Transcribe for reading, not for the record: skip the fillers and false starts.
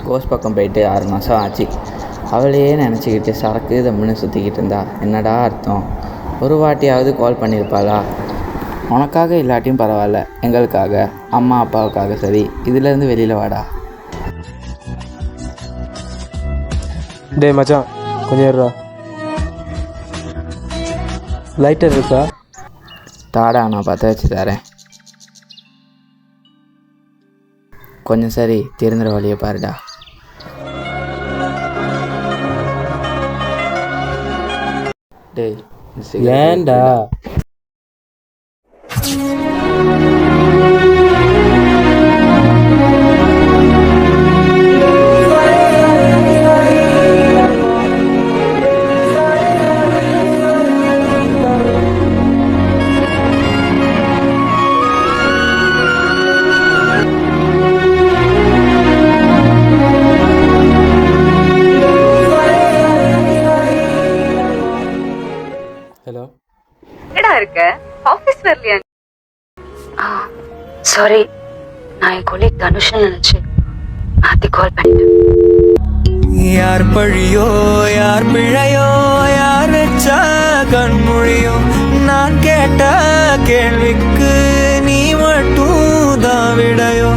கோஸ் பக்கம் போயிட்டு 6 மாதம் ஆச்சு. அவளையே நினச்சிக்கிட்டு சரக்கு தம்முன்னு சுற்றிக்கிட்டு இருந்தா என்னடா அர்த்தம்? ஒரு வாட்டியாவது கால் பண்ணியிருப்பாளா? உனக்காக இல்லாட்டியும் பரவாயில்ல, எங்களுக்காக, அம்மா அப்பாவுக்காக சரி, இதுலேருந்து வெளியில் வாடா. டே மச்சான், கொஞ்சம் ஏறா. லைட்டர் இருக்கா? தாடா, நான் பற்ற வச்சு தரேன். கொஞ்சம் சரி, திருந்துற வழியை பாருடா. டேய் ஏண்டா? ஹலோ, என்னடா இருக்க? ஆபீஸ் வரலையா? சாரி, நான் என் கொலீக் தனுஷ் நினைச்சு மாத்தி கால் பண்ணிட்டேன். யார் பழியோ யார் பிழையோ யார் வச்சா கண்மொழியோ, நான் கேட்ட கேள்விக்கு நீ மட்டும் தான் விடையோ.